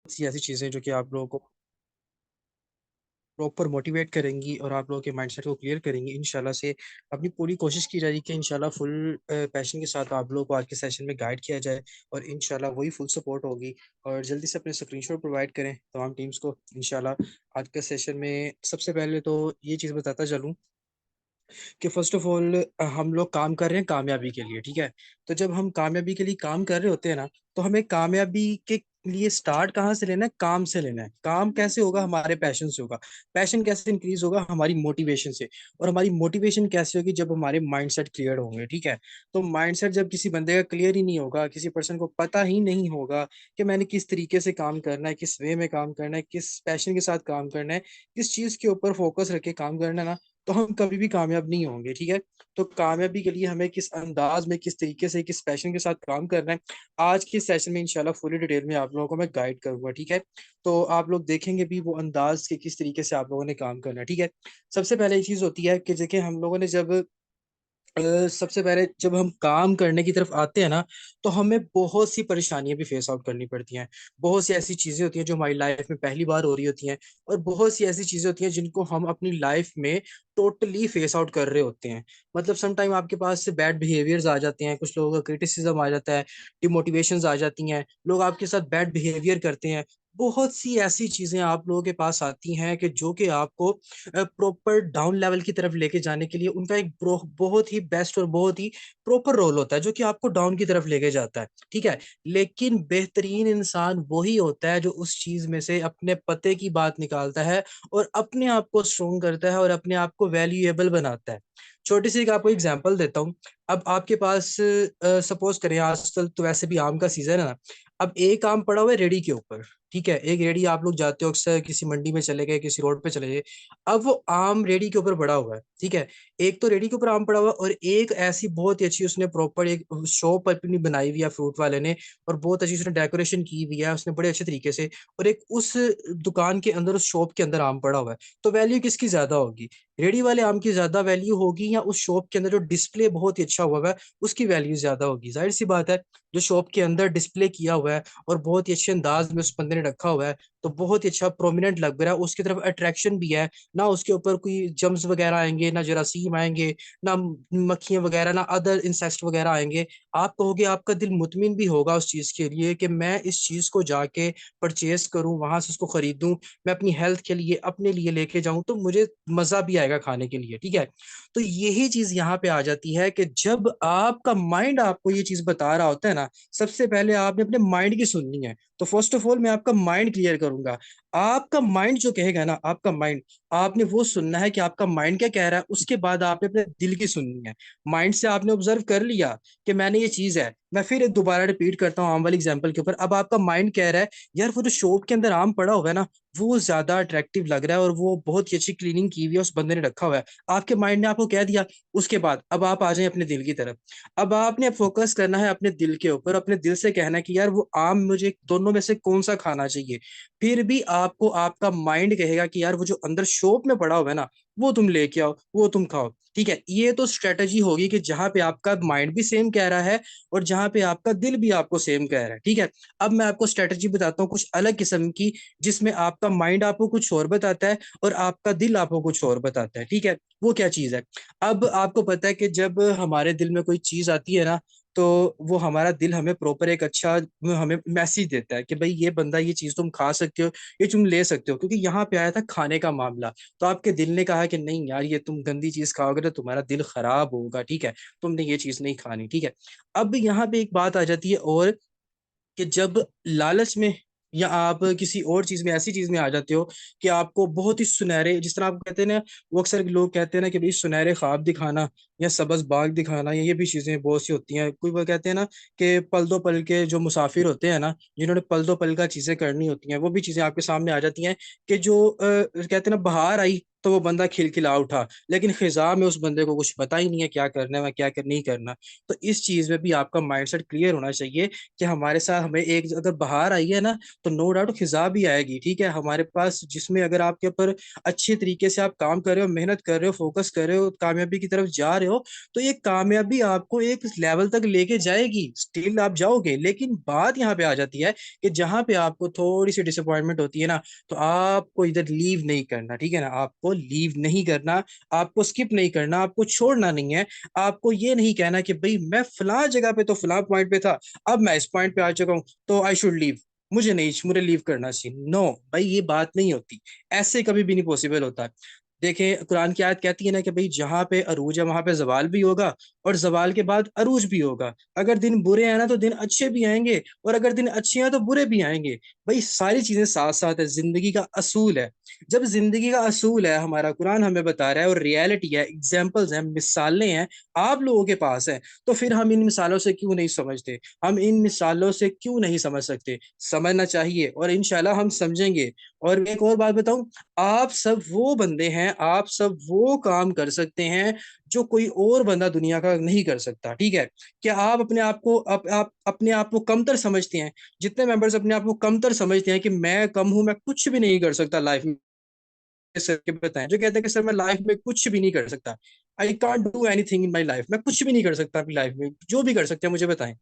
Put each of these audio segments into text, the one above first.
सी ऐसी चीजें जो कि आप लोगों को प्रॉपर मोटिवेट करेंगी और आप लोगों के माइंडसेट को क्लियर करेंगी इंशाल्लाह से। अपनी पूरी कोशिश की जाएगी कि इंशाल्लाह फुल पैशन के साथ आप लोगों को आज के सेशन में गाइड किया जाए और इंशाल्लाह वही फुल सपोर्ट होगी। और जल्दी से अपने स्क्रीनशॉट प्रोवाइड करें तमाम टीम्स को इंशाल्लाह। आज के सेशन में सबसे पहले तो ये चीज़ बताता चलूँ कि फर्स्ट ऑफ ऑल हम लोग काम कर रहे हैं कामयाबी के लिए, ठीक है। तो जब हम कामयाबी के लिए काम कर रहे होते हैं ना, तो हमें कामयाबी के लिए स्टार्ट कहाँ से लेना है? काम से लेना है। काम कैसे होगा? हमारे पैशन से होगा। पैशन कैसे इंक्रीज होगा? हमारी मोटिवेशन से। और हमारी मोटिवेशन कैसे होगी? जब हमारे माइंडसेट क्लियर होंगे, ठीक है। तो माइंडसेट जब किसी बंदे का क्लियर ही नहीं होगा, किसी पर्सन को पता ही नहीं होगा कि मैंने किस तरीके से काम करना है, किस वे में काम करना है, किस पैशन के साथ काम करना है, किस चीज के ऊपर फोकस रख के काम करना है ना, तो हम कभी भी कामयाब नहीं होंगे, ठीक है। तो कामयाबी के लिए हमें किस अंदाज में, किस तरीके से, किस पैशन के साथ काम करना है, आज के सेशन में इंशाल्लाह फुली डिटेल में आप लोगों को मैं गाइड करूंगा, ठीक है। तो आप लोग देखेंगे भी वो अंदाज के किस तरीके से आप लोगों ने काम करना है, ठीक है। सबसे पहले ये चीज होती है कि देखिए हम लोगों ने जब सबसे पहले जब हम काम करने की तरफ आते हैं ना, तो हमें बहुत सी परेशानियां भी फेस आउट करनी पड़ती हैं। बहुत सी ऐसी चीजें होती हैं जो हमारी लाइफ में पहली बार हो रही होती हैं। और बहुत सी ऐसी चीजें होती हैं जिनको हम अपनी लाइफ में टोटली फेस आउट कर रहे होते हैं। मतलब सम टाइम आपके पास से बैड बिहेवियर्स आ जाते हैं, कुछ लोगों का क्रिटिसिज्म आ जाता है, डिमोटिवेशंस आ जाती हैं, लोग आपके साथ बैड बिहेवियर करते हैं। बहुत सी ऐसी चीजें आप लोगों के पास आती हैं कि जो कि आपको प्रॉपर डाउन लेवल की तरफ लेके जाने के लिए उनका एक बहुत ही बेस्ट और बहुत ही प्रॉपर रोल होता है जो कि आपको डाउन की तरफ लेके जाता है, ठीक है। लेकिन बेहतरीन इंसान वही होता है जो उस चीज में से अपने पते की बात निकालता है और अपने आप को स्ट्रोंग करता है और अपने आप को वैल्यूएबल बनाता है। छोटी सी एक आपको एग्जांपल देता हूँ। अब आपके पास सपोज करें, आजकल तो वैसे भी आम का सीजन है ना। अब एक आम पड़ा हुआ है रेडी के ऊपर, ठीक है। एक रेडी आप लोग जाते हो अक्सर, किसी मंडी में चले गए, किसी रोड पे चले गए। अब वो आम रेडी के ऊपर पड़ा हुआ है, ठीक है। एक तो रेडी के ऊपर आम पड़ा हुआ है और एक ऐसी बहुत ही अच्छी उसने प्रॉपर एक शॉप अपनी बनाई हुई है फ्रूट वाले ने। और बहुत अच्छी उसने डेकोरेशन की हुई है उसने बड़े अच्छे तरीके से। और एक उस दुकान के अंदर, उस शॉप के अंदर आम पड़ा हुआ है। तो वैल्यू किसकी ज्यादा होगी? रेडी वाले आम की ज्यादा वैल्यू होगी या उस शॉप के अंदर जो डिस्प्ले बहुत ही अच्छा हुआ है उसकी वैल्यू ज्यादा होगी? जाहिर सी बात है, जो शॉप के अंदर डिस्प्ले किया हुआ है और बहुत ही अच्छे अंदाज में उस बंदे ने रखा हुआ है, तो बहुत ही अच्छा प्रोमिनेंट लग रहा है, उसकी तरफ अट्रैक्शन भी है। ना उसके ऊपर कोई जम्स वगैरह आएंगे, ना जरासीम आएंगे, ना मक्खियां वगैरह, ना अदर इंसेक्ट वगैरह आएंगे। आप कहोगे, आपका दिल मुतमिन भी होगा उस चीज के लिए कि मैं इस चीज को जाके परचेज करूं, वहां से उसको खरीदूं, मैं अपनी हेल्थ के लिए, अपने लिए लेके जाऊं, तो मुझे मजा भी आएगा खाने के लिए, ठीक है। तो यही चीज यहाँ पे आ जाती है कि जब आपका माइंड आपको ये चीज बता रहा होता है ना, सबसे पहले आपने अपने माइंड की सुननी है। तो फर्स्ट ऑफ ऑल मैं आपका माइंड क्लियर करूंगा। आपका माइंड जो कहेगा ना, आपका माइंड, आपने वो सुनना है कि आपका माइंड क्या कह रहा है। उसके बाद आपने अपने दिल की सुननी है। माइंड से आपने ऑब्जर्व कर लिया कि मैंने ये चीज है। मैं फिर एक दोबारा रिपीट करता हूँ आम वाली एग्जांपल के ऊपर। अब आपका माइंड कह रहा है यार वो जो शॉप के अंदर आम पड़ा हुआ है ना, वो ज्यादा अट्रैक्टिव लग रहा है और वो बहुत ही अच्छी क्लीनिंग की हुई है, उस बंदे ने रखा हुआ है। आपके माइंड ने आपको कह दिया। उसके बाद अब आप आ जाए अपने दिल की तरफ। अब आपने फोकस करना है अपने दिल के ऊपर, अपने दिल से कहना है कि यार वो आम मुझे दोनों में से कौन सा खाना चाहिए। फिर भी आपको आपका माइंड कहेगा कि यार वो जो अंदर शॉप में पड़ा हुआ है ना, वो तुम लेके आओ, वो तुम खाओ, ठीक है। ये तो स्ट्रेटजी होगी कि जहां पे आपका माइंड भी सेम कह रहा है और जहां पे आपका दिल भी आपको सेम कह रहा है, ठीक है। अब मैं आपको स्ट्रेटजी बताता हूँ कुछ अलग किस्म की, जिसमें आपका माइंड आपको कुछ और बताता है और आपका दिल आपको कुछ और बताता है, ठीक है। वो क्या चीज है? अब आपको पता है कि जब हमारे दिल में कोई चीज आती है ना, तो वो हमारा दिल हमें प्रॉपर एक अच्छा, हमें मैसेज देता है कि भाई ये बंदा, ये चीज तुम खा सकते हो, ये तुम ले सकते हो। क्योंकि यहाँ पे आया था खाने का मामला, तो आपके दिल ने कहा कि नहीं यार, ये तुम गंदी चीज खाओगे तो तुम्हारा दिल खराब होगा, ठीक है। तुमने ये चीज नहीं खानी, ठीक है। अब यहाँ पे एक बात आ जाती है और, कि जब लालच में या आप किसी और चीज में, ऐसी चीज में आ जाते हो कि आपको बहुत ही सुनहरे, जिस तरह आप कहते हैं ना, वो अक्सर लोग कहते हैं ना कि भाई सुनहरे ख्वाब दिखाना या सब्ज बाग दिखाना, या ये भी चीजें बहुत सी होती हैं। कोई वो कहते हैं ना कि पल दो पल के जो मुसाफिर होते हैं ना, जिन्होंने पल दो पल का चीजें करनी होती हैं, वो भी चीजें आपके सामने आ जाती हैं। कि जो कहते हैं ना, बाहर आई तो वो बंदा खिलखिला उठा, लेकिन खिजा में उस बंदे को कुछ पता ही नहीं है क्या करना है, क्या कर नहीं करना। तो इस चीज में भी आपका माइंडसेट क्लियर होना चाहिए कि हमारे साथ हमें एक अगर बाहर आई है ना, तो नो डाउट खिजा भी आएगी, ठीक है हमारे पास, जिसमें अगर आपके ऊपर अच्छे तरीके से आप काम कर रहे हो, मेहनत कर रहे हो, फोकस कर रहे हो, कामयाबी की तरफ जा रहे हो, तो ये कामयाबी आपको एक लेवल तक लेके जाएगी, स्टिल आप जाओगे। लेकिन बात यहाँ पे आ जाती है कि जहां पे आपको थोड़ी सी डिसअपॉइंटमेंट होती है ना, तो आपको इधर लीव नहीं करना, ठीक है ना, आपको लीव नहीं करना, आपको स्किप नहीं करना, आपको छोड़ना नहीं है। आपको ये नहीं कहना कि भाई मैं फला जगह पे तो फला पॉइंट पे था, अब मैं इस पॉइंट पे आ चुका हूँ तो आई शुड लीव, मुझे लीव करना चाहिए। नो भाई, ये बात नहीं होती, ऐसे कभी भी नहीं पॉसिबल होता। देखें, कुरान की आयत कहती है ना कि भाई जहां पे अरूज है वहां पे जवाल भी होगा, और जवाल के बाद अरूज भी होगा। अगर दिन बुरे हैं ना तो दिन अच्छे भी आएंगे, और अगर दिन अच्छे हैं तो बुरे भी आएंगे। भाई सारी चीजें साथ साथ है, जिंदगी का असूल है। जब जिंदगी का असूल है, हमारा कुरान हमें बता रहा है, और रियलिटी है, एग्जाम्पल्स हैं, मिसालें हैं, आप लोगों के पास है, तो फिर हम इन मिसालों से क्यों नहीं समझते, हम इन मिसालों से क्यों नहीं समझ सकते? समझना चाहिए, और इंशाल्लाह हम समझेंगे। और एक और बात बताऊं, आप सब वो बंदे हैं, आप सब वो काम कर सकते हैं जो कोई और बंदा दुनिया का नहीं कर सकता, ठीक है? क्या आप अपने आप को आप अपने आप को कमतर समझते हैं? जितने मेंबर्स अपने आप को कमतर समझते हैं कि मैं कम हूं, मैं कुछ भी नहीं कर सकता लाइफ में, सर के बताएं, जो कहते हैं कि सर मैं लाइफ में कुछ भी नहीं कर सकता, I can't do anything in my life, मैं कुछ भी नहीं कर सकता अपनी लाइफ में, जो भी कर सकते हैं मुझे बताएं।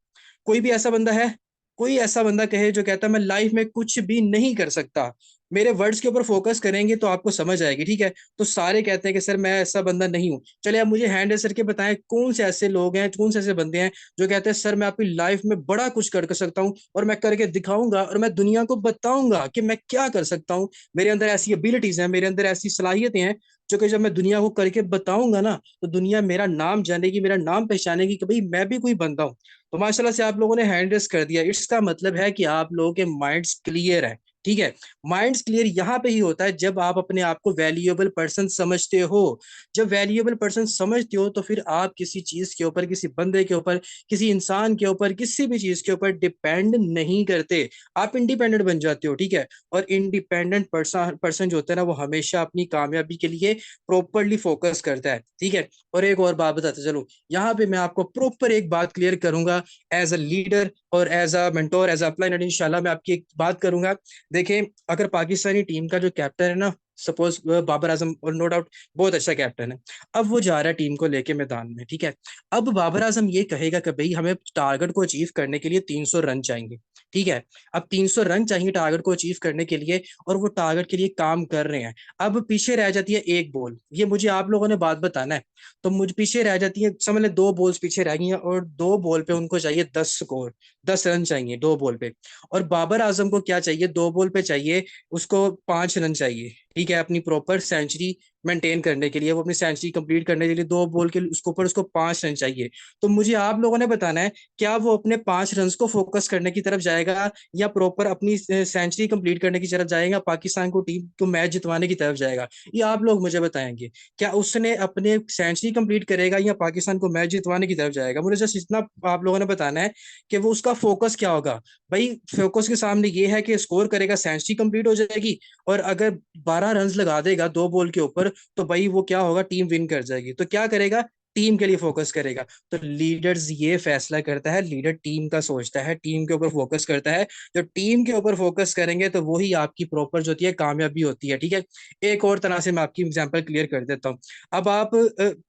कोई भी ऐसा बंदा है? कोई ऐसा बंदा कहे जो कहता है मैं लाइफ में कुछ भी नहीं कर सकता? मेरे वर्ड्स के ऊपर फोकस करेंगे तो आपको समझ आएगी, ठीक है? तो सारे कहते हैं कि सर मैं ऐसा बंदा नहीं हूं। चले, अब मुझे हैंड सर के बताएं, कौन से ऐसे लोग हैं, कौन से ऐसे बंदे हैं जो कहते हैं सर मैं आपकी लाइफ में बड़ा कुछ कर सकता हूँ, और मैं करके दिखाऊंगा, और मैं दुनिया को बताऊंगा कि मैं क्या कर सकता हूँ, मेरे अंदर ऐसी एबिलिटीज हैं, मेरे अंदर ऐसी सलाहियतें हैं, जो कि जब मैं दुनिया को करके बताऊंगा ना, तो दुनिया मेरा नाम जानेगी, मेरा नाम पहचानेगी कि भाई मैं भी कोई बंदा हूँ। तो माशाल्लाह से आप लोगों ने हैंड रेस कर दिया, इसका मतलब है कि आप लोगों के माइंड्स क्लियर है, ठीक है? माइंड्स क्लियर यहाँ पे ही होता है जब आप अपने आप को वैल्यूएबल पर्सन समझते हो। जब वैल्यूएबल पर्सन समझते हो तो फिर आप किसी चीज के ऊपर, किसी बंदे के ऊपर, किसी इंसान के ऊपर, किसी भी चीज के ऊपर डिपेंड नहीं करते, आप इंडिपेंडेंट बन जाते हो, ठीक है? और इंडिपेंडेंट पर्सन पर्सन जो होता है ना, वो हमेशा अपनी कामयाबी के लिए प्रॉपरली फोकस करता है, ठीक है? और एक और बात बताते चलो, यहाँ पे मैं आपको प्रॉपर एक बात क्लियर करूंगा, एज अ लीडर और as a mentor, as a upliner, इंशाल्लाह मैं आपकी एक बात करूंगा। देखें, अगर पाकिस्तानी टीम का जो कैप्टन है ना, सपोज बाबर आजम, और नो डाउट बहुत अच्छा कैप्टन है, अब वो जा रहा है टीम को लेके मैदान में, ठीक है? अब बाबर आजम ये कहेगा कि भाई हमें टारगेट को अचीव करने के लिए 300 रन चाहिए, ठीक है? अब 300 रन चाहिए टारगेट को अचीव करने के लिए, और वो टारगेट के लिए काम कर रहे हैं। अब पीछे रह जाती है एक बॉल, ये मुझे आप लोगों ने बात बताना है। तो मुझ पीछे रह जाती है, समझ ले 2 बॉल्स पीछे रह गई हैं, और 2 बॉल पे उनको चाहिए 10 स्कोर, 10 रन चाहिए 2 बॉल पे। और बाबर आजम को क्या चाहिए? 2 बॉल पे चाहिए उसको 5 रन चाहिए, ठीक है? अपनी प्रॉपर सेंचुरी मेंटेन करने के लिए, वो अपनी सेंचुरी कंप्लीट करने के लिए 2 बॉल के उसके ऊपर उसको 5 रन चाहिए। तो मुझे आप लोगों ने बताना है, क्या वो अपने 5 रन को फोकस करने की तरफ जाएगा, या प्रॉपर अपनी सेंचुरी कंप्लीट करने की तरफ जाएगा, पाकिस्तान को टीम को मैच जितवाने की तरफ जाएगा? ये आप लोग मुझे बताएंगे। क्या उसने अपने सेंचुरी कंप्लीट करेगा, या पाकिस्तान को मैच जितवाने की तरफ जाएगा? मुझे जस्ट इतना आप लोगों ने बताना है कि वो उसका फोकस क्या होगा। भाई फोकस के सामने ये है कि स्कोर करेगा, सेंचुरी कंप्लीट हो जाएगी, और अगर 12 रन लगा देगा 2 बॉल के ऊपर, तो भाई वो क्या होगा, टीम विन कर जाएगी। तो क्या करेगा? टीम के लिए फोकस करेगा। तो लीडर्स ये फैसला करता है, लीडर टीम का सोचता है, टीम के ऊपर फोकस करता है। जो टीम के ऊपर फोकस करेंगे तो वही आपकी प्रॉपर जो होती है कामयाबी होती है, ठीक है? एक और तरह से मैं आपकी एग्जांपल क्लियर कर देता हूँ। अब आप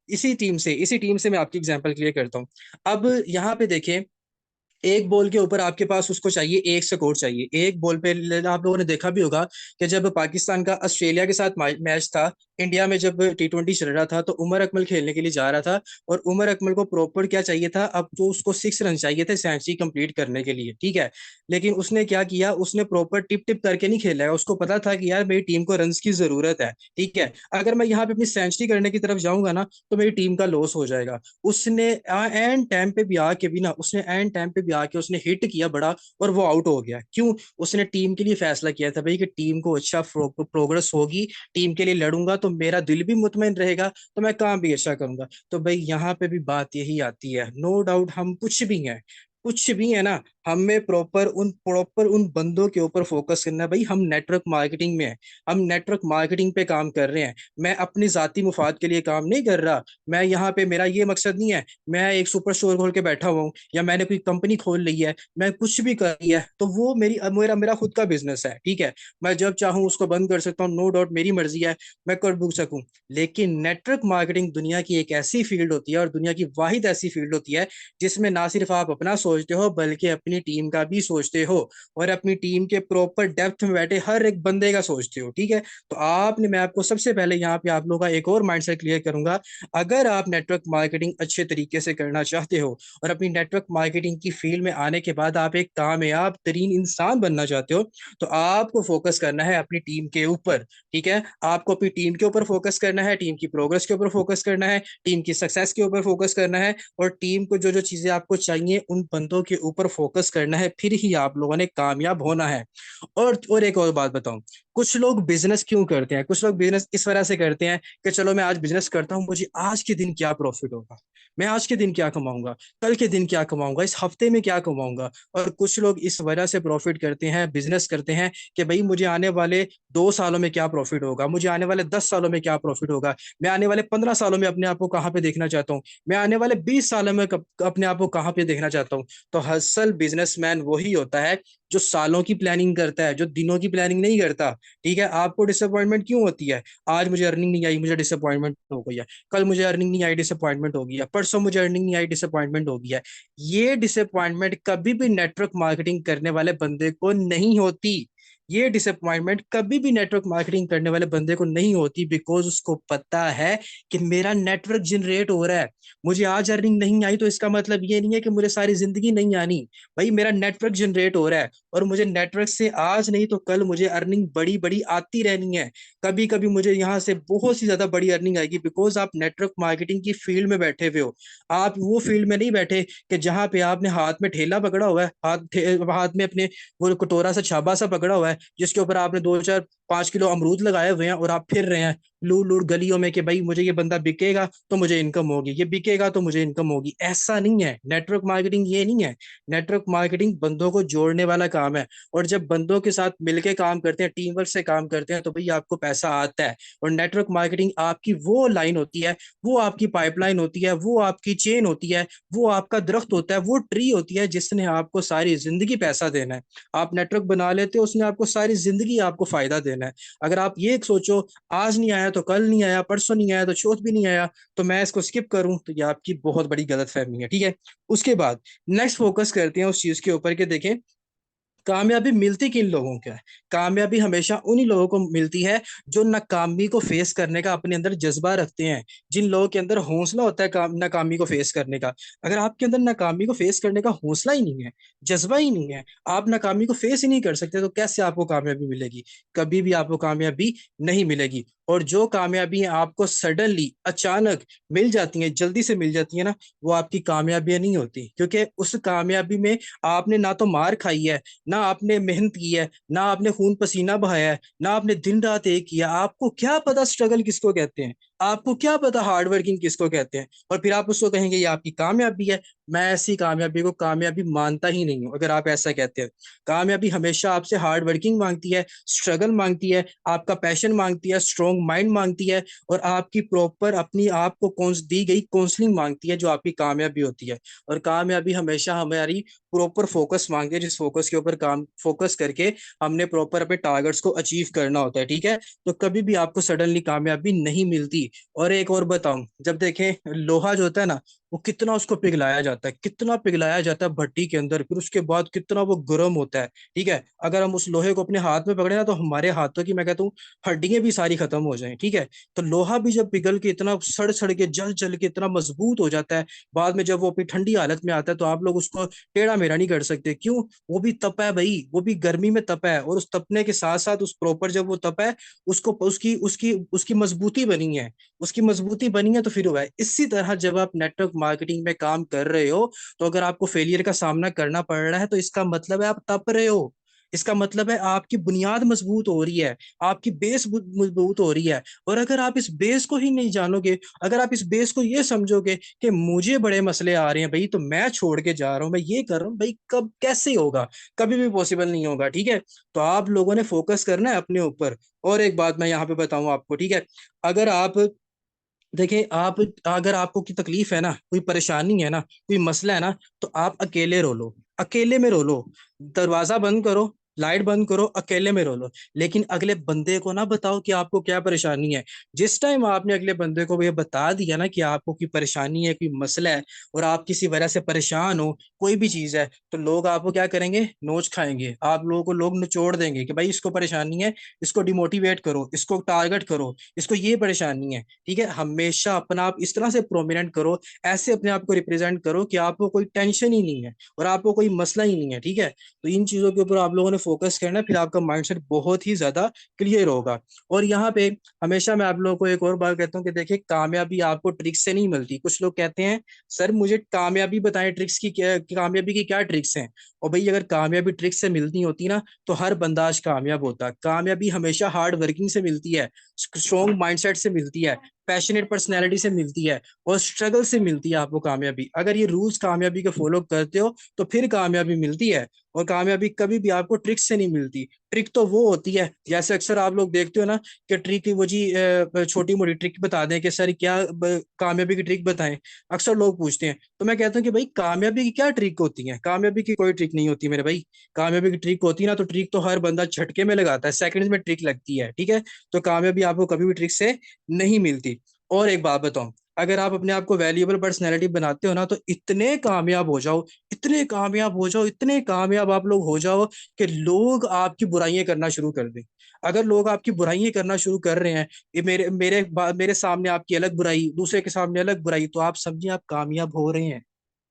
इसी टीम से मैं आपकी एग्जांपल क्लियर करता हूँ। अब यहाँ पे देखें, एक बॉल के ऊपर आपके पास उसको चाहिए, एक स्कोर चाहिए एक बॉल पे। आप लोगों ने देखा भी होगा कि जब पाकिस्तान का ऑस्ट्रेलिया के साथ मैच था, इंडिया में जब T20 चल रहा था, तो उमर अकमल खेलने के लिए जा रहा था, और उमर अकमल को प्रॉपर क्या चाहिए था, अब तो उसको 6 रन चाहिए थे सेंचुरी कंप्लीट करने के लिए, ठीक है? लेकिन उसने क्या किया, उसने प्रॉपर टिप टिप करके नहीं खेला है, उसको पता था कि यार मेरी टीम को रन की जरूरत है, ठीक है? अगर मैं यहाँ पे अपनी सेंचुरी करने की तरफ जाऊंगा ना, तो मेरी टीम का लॉस हो जाएगा। उसने एंड टाइम पे भी आके भी ना, उसने एंड टाइम पे भी आके उसने हिट किया बड़ा, और वो आउट हो गया। क्यों? उसने टीम के लिए फैसला किया था भाई कि टीम को अच्छा प्रोग्रेस होगी, टीम के लिए लड़ूंगा तो मेरा दिल भी मुतमईन रहेगा, तो मैं काम भी अच्छा करूंगा। तो भाई यहाँ पे भी बात यही आती है, नो डाउट हम कुछ भी हैं, कुछ भी है ना, हमें प्रॉपर उन बंदों के ऊपर फोकस करना है भाई। हम नेटवर्क मार्केटिंग में हैं, हम नेटवर्क मार्केटिंग पे काम कर रहे हैं। मैं अपनी जाती मुफाद के लिए काम नहीं कर रहा। मैं यहाँ पे, मेरा ये मकसद नहीं है मैं एक सुपर स्टोर खोल के बैठा हुआ हूँ या मैंने कोई कंपनी खोल ली है, मैं कुछ भी कर रही है तो वो मेरा मेरा खुद का बिजनेस है, ठीक है। मैं जब चाहूँ उसको बंद कर सकता हूँ, नो डाउट मेरी मर्जी है, मैं कर भी सकूँ। लेकिन नेटवर्क मार्केटिंग दुनिया की एक ऐसी फील्ड होती है, और दुनिया की वाहिद ऐसी फील्ड होती है जिसमें ना सिर्फ आप अपना सोचते हो बल्कि अपनी टीम का भी सोचते हो, और अपनी टीम के प्रॉपर डेप्थ में बैठे हर एक बंदे का सोचते हो, ठीक है। तो आपने, मैं आपको सबसे पहले यहाँ पे आप लोगों का एक और माइंडसेट क्लियर करूंगा। अगर आप नेटवर्क मार्केटिंग अच्छे तरीके से करना चाहते हो और अपनी नेटवर्क मार्केटिंग की फील्ड में आने के बाद आप एक कामयाब तरीन इंसान बनना चाहते हो, तो आपको फोकस करना है अपनी टीम के ऊपर, ठीक है। आपको अपनी टीम के ऊपर फोकस करना है, टीम की प्रोग्रेस के ऊपर फोकस करना है, टीम की सक्सेस के ऊपर फोकस करना है, और टीम को जो जो चीजें आपको चाहिए उन बंदों के ऊपर फोकस करना है, फिर ही आप लोगों ने कामयाब होना है। और एक और बात बताऊं, कुछ लोग बिजनेस क्यों करते हैं, कुछ लोग बिजनेस इस वजह से करते हैं कि चलो मैं आज बिजनेस करता हूं, मुझे आज के दिन क्या प्रॉफिट होगा, मैं आज के दिन क्या कमाऊंगा, कल के दिन क्या कमाऊंगा, इस हफ्ते में क्या कमाऊंगा। और कुछ लोग इस वजह से प्रॉफिट करते हैं, बिजनेस करते हैं कि भाई मुझे आने वाले 2 सालों में क्या प्रॉफिट होगा, मुझे आने वाले 10 सालों में क्या प्रॉफिट होगा, मैं आने वाले 15 सालों में अपने आप को कहाँ पे देखना चाहता हूँ, मैं आने वाले 20 सालों में अपने आप को कहाँ पे देखना चाहता हूँ। तो हसल बिजनेसमैन वही होता है जो सालों की प्लानिंग करता है, जो दिनों की प्लानिंग नहीं करता, ठीक है। आपको डिसअपॉइंटमेंट क्यों होती है? आज मुझे अर्निंग नहीं आई, मुझे डिसअपॉइंटमेंट हो गई है। कल मुझे अर्निंग नहीं आई, डिसअपॉइंटमेंट हो गई है। परसों मुझे अर्निंग नहीं आई, डिसअपॉइंटमेंट हो गई है। ये डिसअपॉइंटमेंट कभी भी नेटवर्क मार्केटिंग करने वाले बंदे को नहीं होती। ये डिसअपॉइंटमेंट कभी भी नेटवर्क मार्केटिंग करने वाले बंदे को नहीं होती, बिकॉज उसको पता है कि मेरा नेटवर्क जनरेट हो रहा है। मुझे आज अर्निंग नहीं आई तो इसका मतलब ये नहीं है कि मुझे सारी जिंदगी नहीं आनी। भाई मेरा नेटवर्क जनरेट हो रहा है, और मुझे नेटवर्क से आज नहीं तो कल मुझे अर्निंग बड़ी बड़ी आती रहनी है। कभी कभी मुझे यहाँ से बहुत सी ज्यादा बड़ी अर्निंग आएगी, बिकॉज आप नेटवर्क मार्केटिंग की फील्ड में बैठे हुए हो। आप वो फील्ड में नहीं बैठे कि जहाँ पे आपने हाथ में ठेला पकड़ा हुआ है, हाथ में अपने वो कटोरा सा छाबा सा पकड़ा हुआ है, जिसके ऊपर आपने 2 4 5 किलो अमरूद लगाए हुए हैं, और आप फिर रहे हैं लूट लूट गलियों में कि भाई मुझे ये बंदा बिकेगा तो मुझे इनकम होगी, ये बिकेगा तो मुझे इनकम होगी। ऐसा नहीं है, नेटवर्क मार्केटिंग ये नहीं है। नेटवर्क मार्केटिंग बंदों को जोड़ने वाला काम है, और जब बंदों के साथ मिलके काम करते हैं, टीम वर्क से काम करते हैं, तो भाई आपको पैसा आता है। और नेटवर्क मार्केटिंग आपकी वो लाइन होती है, वो आपकी पाइपलाइन होती है, वो आपकी चेन होती है, वो आपका दरख्त होता है, वो ट्री होती है जिसने आपको सारी जिंदगी पैसा देना है। आप नेटवर्क बना लेते हो, उसने आपको सारी जिंदगी आपको फायदा देना है। अगर आप ये सोचो आज नहीं आया तो कल नहीं आया, परसों नहीं आया तो चौथ भी नहीं आया, तो मैं इसको स्किप करूं, तो ये आपकी बहुत बड़ी गलत फहमी है, ठीक है। उसके बाद नेक्स्ट फोकस करते हैं उस चीज के ऊपर कि देखें कामयाबी मिलती किन लोगों को है। कामयाबी हमेशा उन्हीं लोगों को मिलती है जो नाकामी को फेस करने का अपने अंदर जज्बा रखते हैं, जिन लोगों के अंदर हौसला होता है नाकामी को फेस करने का। अगर आपके अंदर नाकामी को फेस करने का हौसला ही नहीं है, जज्बा ही नहीं है, आप नाकामी को फेस ही नहीं कर सकते, तो कैसे आपको कामयाबी मिलेगी? कभी भी आपको कामयाबी नहीं मिलेगी। और जो कामयाबी आपको सडनली अचानक मिल जाती है, जल्दी से मिल जाती है ना, वो आपकी कामयाबियां नहीं होती, क्योंकि उस कामयाबी में आपने ना तो मार खाई है, ना आपने मेहनत की है, ना आपने खून पसीना बहाया है, ना आपने दिन रात एक किया। आपको क्या पता स्ट्रगल किसको कहते हैं, आपको क्या पता हार्ड वर्किंग किसको कहते हैं, और फिर आप उसको कहेंगे ये आपकी कामयाबी है। मैं ऐसी कामयाबी को कामयाबी मानता ही नहीं हूं अगर आप ऐसा कहते हैं। कामयाबी हमेशा आपसे हार्ड वर्किंग मांगती है, स्ट्रगल मांगती है, आपका पैशन मांगती है, स्ट्रॉन्ग माइंड मांगती है, और आपकी प्रॉपर अपनी आप को दी गई काउंसलिंग मांगती है, जो आपकी कामयाबी होती है। और कामयाबी हमेशा हमारी प्रॉपर फोकस मांगते हैं, जिस फोकस के ऊपर काम फोकस करके हमने प्रॉपर अपने टारगेट्स को अचीव करना होता है, ठीक है। तो कभी भी आपको सडनली कामयाबी नहीं मिलती। और एक और बताऊं, जब देखें लोहा जो होता है ना, वो कितना उसको पिघलाया जाता है, कितना पिघलाया जाता है भट्टी के अंदर, फिर उसके बाद कितना वो गर्म होता है, ठीक है। अगर हम उस लोहे को अपने हाथ में पकड़े ना, तो हमारे हाथों की मैं कहता हूँ हड्डियां भी सारी खत्म हो जाएं, ठीक है। तो लोहा भी जब पिघल के इतना सड़ सड़ के जल जल के इतना मजबूत हो जाता है, बाद में जब वो अपनी ठंडी हालत में आता है, तो आप लोग उसको टेढ़ा मेढ़ा नहीं कर सकते। क्यों? वो भी तपा है भाई, वो भी गर्मी में तपा है, और उस तपने के साथ साथ उस प्रॉपर जब वो तपा है, उसको उसकी उसकी उसकी मजबूती बनी है, उसकी मजबूती बनी है, तो फिर हुआ है। इसी तरह जब आप नेटवर्क मार्केटिंग में काम कर रहे हो, तो अगर आपको फेलियर का सामना करना पड़ रहा है, तो इसका मतलब है आप तप रहे हो। इसका मतलब है आपकी बुनियाद मजबूत हो रही है, आपकी बेस मजबूत हो रही है। और अगर आप इस बेस को ही नहीं जानोगे, अगर आप इस बेस को ये समझोगे कि मुझे बड़े मसले आ रहे हैं भाई तो मैं छोड़ के जा रहा हूँ, मैं ये कर रहा हूँ भाई, कब कैसे होगा? कभी भी पॉसिबल नहीं होगा, ठीक है। तो आप लोगों ने फोकस करना है अपने ऊपर। और एक बात मैं यहाँ पे बताऊं आपको, ठीक है। अगर आप देखिए, आप अगर आपको की तकलीफ है ना, कोई परेशानी है ना, कोई मसला है ना, तो आप अकेले रो लो, अकेले में रो लो। दरवाजा बंद करो, लाइट बंद करो, अकेले में रो लो। लेकिन अगले बंदे को ना बताओ कि आपको क्या परेशानी है। जिस टाइम आपने अगले बंदे को ये बता दिया ना कि आपको कोई परेशानी है, कोई मसला है, और आप किसी वजह से परेशान हो, कोई भी चीज है, तो लोग आपको क्या करेंगे? नोच खाएंगे, आप लोगों को लोग निचोड़ देंगे कि भाई इसको परेशानी है, इसको डिमोटिवेट करो, इसको टारगेट करो, इसको ये परेशानी है। ठीक है, हमेशा अपना आप इस तरह से प्रोमिनेंट करो, ऐसे अपने आप को रिप्रेजेंट करो कि आपको कोई टेंशन ही नहीं है और आपको कोई मसला ही नहीं है, ठीक है। तो इन चीजों के ऊपर आप लोगों ने फोकस करना है, फिर आपका माइंडसेट बहुत ही ज्यादा क्लियर होगा। और यहाँ पे हमेशा मैं आप लोगों को एक और बात कहता हूँ कि देखिए, कामयाबी आपको ट्रिक्स से नहीं मिलती। कुछ लोग कहते हैं सर मुझे कामयाबी बताएं, ट्रिक्स की क्या, कामयाबी की क्या ट्रिक्स हैं? और भाई अगर कामयाबी ट्रिक्स से मिलती होती ना, तो हर बंदा आज कामयाब होता। कामयाबी हमेशा हार्ड वर्किंग से मिलती है, स्ट्रॉन्ग माइंडसेट से मिलती है, पैशनेट पर्सनैलिटी से मिलती है, और स्ट्रगल से मिलती है आपको कामयाबी। अगर ये रूल्स कामयाबी के फॉलो करते हो तो फिर कामयाबी मिलती है। और कामयाबी कभी भी आपको ट्रिक से नहीं मिलती। ट्रिक तो वो होती है, जैसे अक्सर आप लोग देखते हो ना कि ट्रिक वो जी छोटी मोटी ट्रिक बता दें कि सर क्या कामयाबी की ट्रिक बताएं। अक्सर लोग पूछते हैं, तो मैं कहता हूँ कि भाई कामयाबी की क्या ट्रिक होती है? कामयाबी की कोई ट्रिक नहीं होती मेरे भाई। कामयाबी की ट्रिक होती है ना, तो ट्रिक तो हर बंदा झटके में लगाता है, सेकंड्स में ट्रिक लगती है, ठीक है। तो कामयाबी आपको कभी भी ट्रिक से नहीं मिलती। और एक बात बताऊं, अगर आप अपने आप को वैल्यूएबल पर्सनैलिटी बनाते हो ना, तो इतने कामयाब हो जाओ, इतने कामयाब हो जाओ, इतने कामयाब आप लोग हो जाओ कि लोग आपकी बुराइयां करना शुरू कर दें। अगर लोग आपकी बुराइयां करना शुरू कर रहे हैं, ये मेरे सामने आपकी अलग बुराई, दूसरे के सामने अलग बुराई, तो आप समझिए आप कामयाब हो रहे हैं।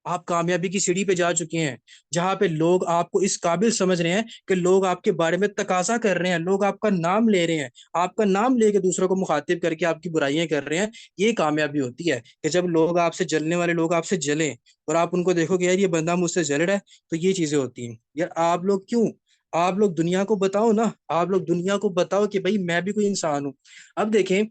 आप कामयाबी की सीढ़ी पे जा चुके हैं, जहां पे लोग आपको इस काबिल समझ रहे हैं कि लोग आपके बारे में तकाजा कर रहे हैं, लोग आपका नाम ले रहे हैं, आपका नाम लेके दूसरों को मुखातिब करके आपकी बुराइयां कर रहे हैं। ये कामयाबी होती है कि जब लोग आपसे जलने वाले लोग आपसे जलें, और आप उनको देखोगे यार ये बंदा मुझसे जल रहा है। तो ये चीजें होती हैं यार। आप लोग दुनिया को बताओ ना, आप लोग दुनिया को बताओ कि भाई मैं भी कोई इंसान हूँ। अब देखें,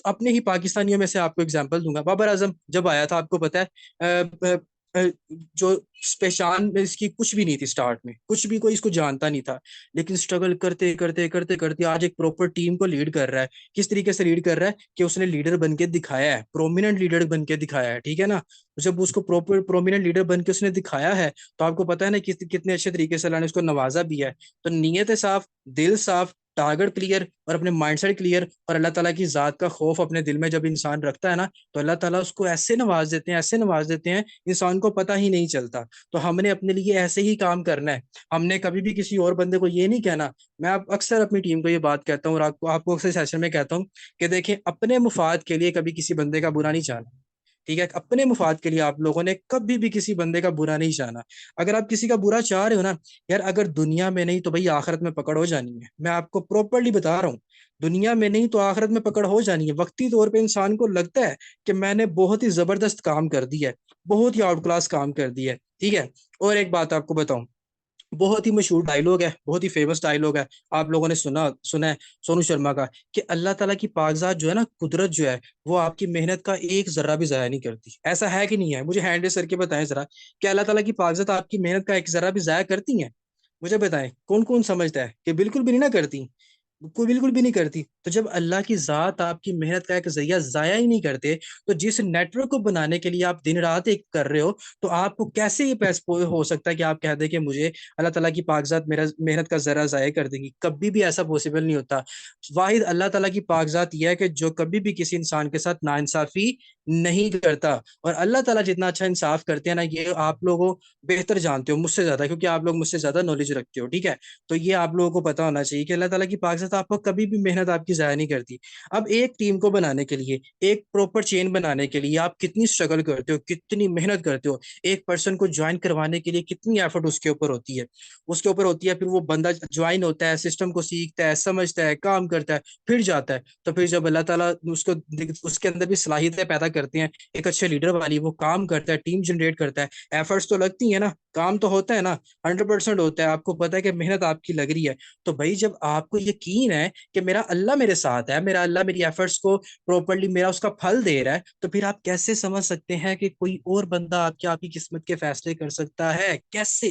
अपने ही पाकिस्तानियों में से आपको एग्जांपल दूंगा। बाबर आजम जब आया था, आपको पता है, जो पहचान इसकी कुछ भी नहीं थी, स्टार्ट में कुछ भी कोई इसको जानता नहीं था। लेकिन स्ट्रगल करते करते करते करते आज एक प्रॉपर टीम को लीड कर रहा है। किस तरीके से लीड कर रहा है कि उसने लीडर बन के दिखाया है, प्रोमिनेंट लीडर बन के दिखाया है, ठीक है ना। तो जब उसको प्रॉपर प्रोमिनेंट लीडर बन के उसने दिखाया है, तो आपको पता है ना कितने अच्छे तरीके से अल्लाह ने उसको नवाजा भी है। तो नीयत साफ, दिल साफ, टारगेट क्लियर, और अपने माइंडसेट क्लियर, और अल्लाह ताला की जात का खौफ अपने दिल में जब इंसान रखता है ना, तो अल्लाह ताला उसको ऐसे नवाज देते हैं, ऐसे नवाज देते हैं, इंसान को पता ही नहीं चलता। तो हमने अपने लिए ऐसे ही काम करना है। हमने कभी भी किसी और बंदे को ये नहीं कहना। मैं अक्सर अपनी टीम को ये बात कहता हूँ, और आपको अक्सर सेशन में कहता हूँ कि देखें, अपने मुफाद के लिए कभी किसी बंदे का बुरा नहीं चाहना, ठीक है। अपने मुफाद के लिए आप लोगों ने कभी भी किसी बंदे का बुरा नहीं चाहना। अगर आप किसी का बुरा चाह रहे हो ना, यार अगर दुनिया में नहीं तो भाई आखिरत में पकड़ हो जानी है। मैं आपको प्रॉपरली बता रहा हूँ, दुनिया में नहीं तो आखिरत में पकड़ हो जानी है। वक्ती तौर पे इंसान को लगता है कि मैंने बहुत ही जबरदस्त काम कर दिया है, बहुत ही आउट क्लास काम कर दिया है, ठीक है। और एक बात आपको बताऊं, बहुत ही मशहूर डायलॉग है, बहुत ही फेमस डायलॉग है, आप लोगों ने सुना सुना है, सोनू शर्मा का, कि अल्लाह ताला की पाकज़ात जो है ना, कुदरत जो है, वो आपकी मेहनत का एक जर्रा भी जाया नहीं करती। ऐसा है कि नहीं है? मुझे हैंड रेस करके बताएं जरा, कि अल्लाह ताला की पाकज़ात आपकी मेहनत का एक जर्रा भी जाया करती हैं? मुझे बताएं, कौन कौन समझता है कि बिल्कुल भी नहीं ना करती? कोई बिल्कुल भी नहीं करती। तो जब अल्लाह की जात आपकी मेहनत का एक जरिया जाया ही नहीं करते, तो जिस नेटवर्क को बनाने के लिए आप दिन रात एक कर रहे हो, तो आपको कैसे ये पैस हो सकता है कि आप कह दें कि मुझे अल्लाह ताला की पाकजात मेरा मेहनत का जरा जाया कर देंगी? कभी भी ऐसा पॉसिबल नहीं होता। वाहिद अल्लाह ताला की पाकजात यह है कि जो कभी भी किसी इंसान के साथ नाइंसाफी नहीं करता। और अल्लाह ताला जितना अच्छा इंसाफ करते हैं ना, ये आप लोगों बेहतर जानते हो मुझसे ज्यादा, क्योंकि आप लोग मुझसे ज्यादा नॉलेज रखते हो, ठीक है। तो ये आप लोगों को पता होना चाहिए कि अल्लाह ताला की पाक जात आपको कभी भी मेहनत आपकी जाया नहीं करती। अब एक टीम को बनाने के लिए, एक प्रॉपर चेन बनाने के लिए आप कितनी स्ट्रगल करते हो, कितनी मेहनत करते हो। एक पर्सन को ज्वाइन करवाने के लिए कितनी एफर्ट उसके ऊपर होती है, उसके ऊपर होती है। फिर वो बंदा ज्वाइन होता है, सिस्टम को सीखता है, समझता है, काम करता है, फिर जाता है। तो फिर जब अल्लाह ताला उसको उसके अंदर भी सलाहियतें पैदा करते हैं एक अच्छे लीडर वाली, वो काम करता है, टीम जनरेट करता है, एफर्ट्स तो लगती है ना, काम तो होता है ना, 100% होता है, आपको पता है कि मेहनत आपकी लग रही है। तो भाई जब आपको यकीन है कि मेरा अल्लाह मेरे साथ है, मेरा अल्लाह मेरी एफर्ट्स को प्रॉपरली मेरा उसका फल दे रहा है, तो फिर आप कैसे समझ सकते हैं कि कोई और बंदा आपकी किस्मत के फैसले कर सकता है? कैसे?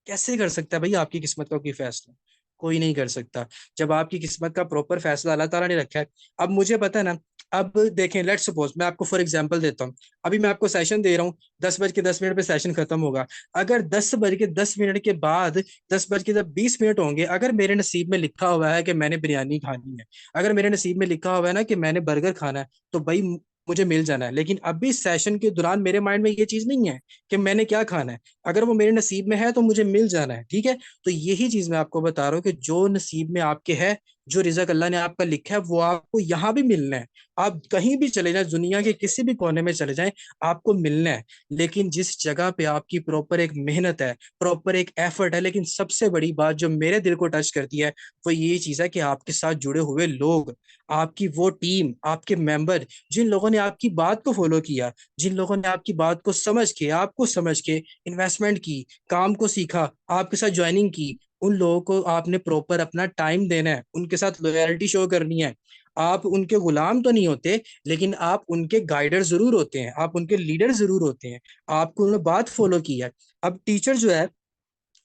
कैसे कर सकता है भाई आपकी किस्मत का कोई फैसला? कोई नहीं कर सकता। जब आपकी किस्मत का प्रॉपर फैसला अल्लाह ताला ने रखा है। अब मुझे पता है ना, अब देखें, लेट्स सपोज मैं आपको फॉर एग्जांपल देता हूँ, अभी मैं आपको सेशन दे रहा हूँ, 10:10 पे सेशन खत्म होगा। अगर 10:10 के बाद 10:20 होंगे, अगर मेरे नसीब में लिखा हुआ है कि मैंने बिरयानी खानी है, अगर मेरे नसीब में लिखा हुआ है ना कि मैंने बर्गर खाना है, तो भाई मुझे मिल जाना है। लेकिन अभी सेशन के दौरान मेरे माइंड में ये चीज नहीं है कि मैंने क्या खाना है। अगर वो मेरे नसीब में है तो मुझे मिल जाना है, ठीक है। तो यही चीज मैं आपको बता रहा हूँ कि जो नसीब में आपके है, जो रिजक अल्लाह ने आपका लिखा है, वो आपको यहाँ भी मिलना है। आप कहीं भी चले जाएं, दुनिया के किसी भी कोने में चले जाएं, आपको मिलना है। लेकिन जिस जगह पे आपकी प्रॉपर एक मेहनत है, प्रॉपर एक एफर्ट है, लेकिन सबसे बड़ी बात जो मेरे दिल को टच करती है, वो यही चीज है कि आपके साथ जुड़े हुए लोग, आपकी वो टीम, आपके मेंबर, जिन लोगों ने आपकी बात को फॉलो किया, जिन लोगों ने आपकी बात को समझ के, आपको समझ के इन्वेस्टमेंट की, काम को सीखा, आपके साथ ज्वाइनिंग की, उन लोगों को आपने प्रॉपर अपना टाइम देना है, उनके साथ लॉयल्टी शो करनी है। आप उनके गुलाम तो नहीं होते, लेकिन आप उनके गाइडर जरूर होते हैं, आप उनके लीडर जरूर होते हैं। आपको उन्होंने बात फॉलो की है। अब टीचर जो है,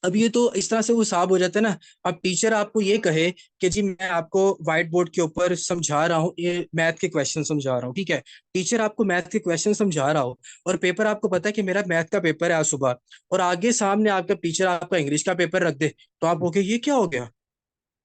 अब ये तो इस तरह से वो साफ हो जाता है ना। अब टीचर आपको ये कहे कि जी मैं आपको व्हाइट बोर्ड के ऊपर समझा रहा हूँ, ये मैथ के क्वेश्चन समझा रहा हूँ, ठीक है। टीचर आपको मैथ के क्वेश्चन समझा रहा हो, और पेपर आपको पता है कि मेरा मैथ का पेपर है आज सुबह, और आगे सामने आपका टीचर आपका इंग्लिश का पेपर रख दे, तो आप कहोगे ये क्या हो गया?